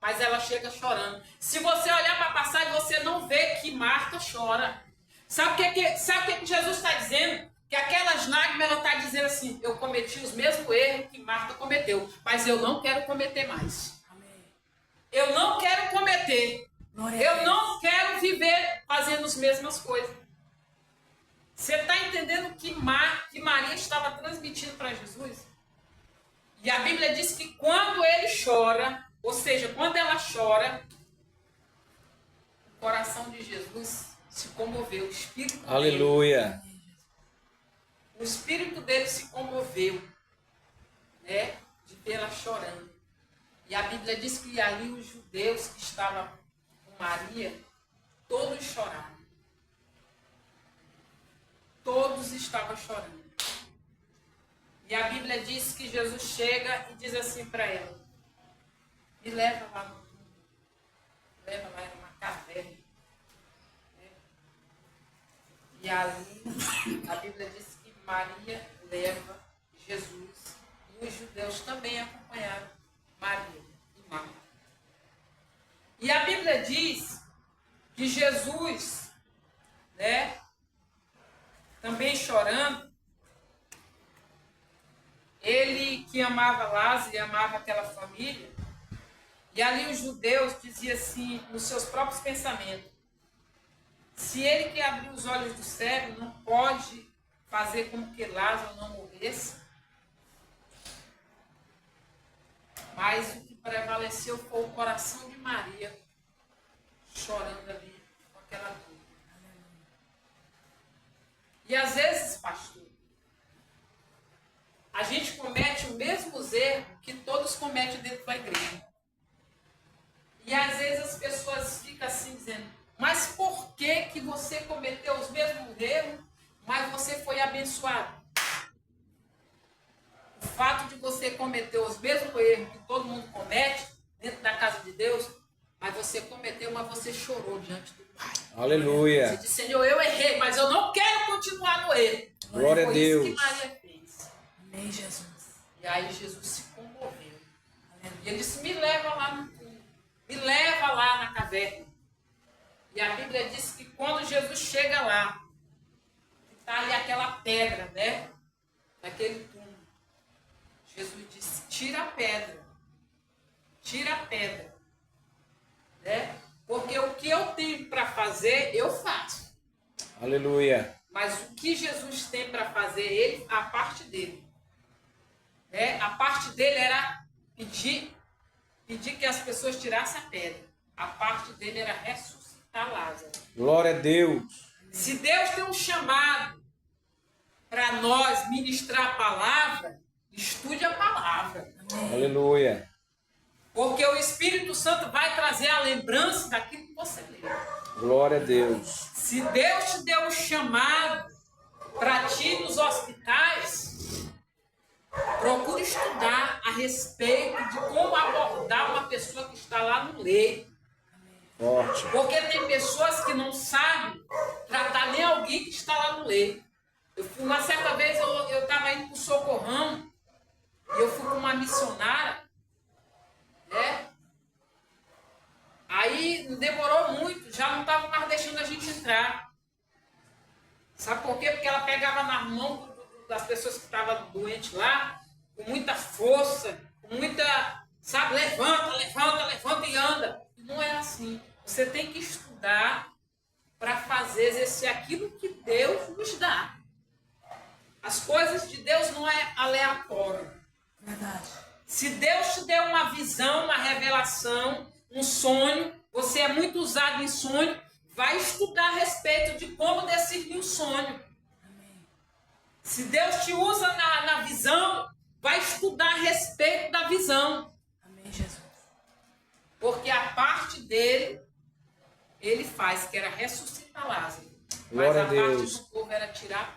mas ela chega chorando. Se você olhar para a passagem, você não vê que Marta chora. Sabe o que Jesus está dizendo? Que aquelas lágrimas, ela está dizendo assim, eu cometi os mesmos erros que Marta cometeu, mas eu não quero cometer mais. Amém. Eu não quero cometer. Eu não quero viver fazendo as mesmas coisas. Você está entendendo que Maria estava transmitindo para Jesus? E a Bíblia diz que quando ele chora, ou seja, quando ela chora, o coração de Jesus se comoveu. O espírito Aleluia. O espírito dele se comoveu, né, de vê-la chorando. E a Bíblia diz que ali os judeus que estavam com Maria, todos choraram. Todos estavam chorando. E a Bíblia diz que Jesus chega e diz assim para ela, me leva lá no túmulo. Leva lá, era uma caverna. Né? E ali, a Bíblia diz que Maria leva Jesus. E os judeus também acompanharam Maria e Marta. E a Bíblia diz que Jesus, né, também chorando, ele que amava Lázaro e amava aquela família, e ali os judeus diziam assim, nos seus próprios pensamentos, se ele que abriu os olhos do cego não pode fazer com que Lázaro não morresse, mas o que prevaleceu foi o coração de Maria chorando ali com aquela dor. E às vezes, pastor, a gente comete o mesmo erro que todos cometem dentro da igreja. E às vezes as pessoas ficam assim dizendo, mas por que você cometeu os mesmos erros, mas você foi abençoado? O fato de você cometer os mesmos erros que todo mundo comete dentro da casa de Deus, mas você cometeu, mas você chorou diante do Pai. Aleluia. Você disse, Senhor, eu errei, mas eu não quero continuar no erro. Glória a Deus. Foi isso que Maria fez. Amém, Jesus. E aí Jesus se comoveu. E ele disse, me leva lá no túmulo. Me leva lá na caverna. E a Bíblia diz que quando Jesus chega lá, está ali aquela pedra, né? Daquele túmulo. Jesus disse, tira a pedra. Tira a pedra. Né? Porque o que eu tenho para fazer, eu faço. Aleluia. Mas o que Jesus tem para fazer, ele, a parte dele. Né? A parte dele era pedir que as pessoas tirassem a pedra. A parte dele era ressuscitar Lázaro. Glória a Deus. Se Deus tem um chamado para nós ministrar a palavra, estude a palavra. Aleluia. Porque o Espírito Santo vai trazer a lembrança daquilo que você leu. Glória a Deus. Se Deus te deu um chamado para ti nos hospitais, procure estudar a respeito de como abordar uma pessoa que está lá no leito. Forte. Porque tem pessoas que não sabem tratar nem alguém que está lá no leito. Uma certa vez eu estava indo para o Socorrão e eu fui com uma missionária, né? Aí demorou muito, já não estava mais deixando a gente entrar. Sabe por quê? Porque ela pegava na mão das pessoas que estavam doentes lá, com muita força, com muita, sabe, levanta e anda. Não é assim. Você tem que estudar para fazer exercer aquilo que Deus nos dá. As coisas de Deus não é aleatório. Verdade. Se Deus te deu uma visão, uma revelação, um sonho, você é muito usado em sonho, vai estudar a respeito de como discernir o sonho. Amém. Se Deus te usa na visão, vai estudar a respeito da visão. Amém, Jesus. Porque a parte dele, ele faz, que era ressuscitar Lázaro. Glória Mas a a parte Deus. do povo era tirar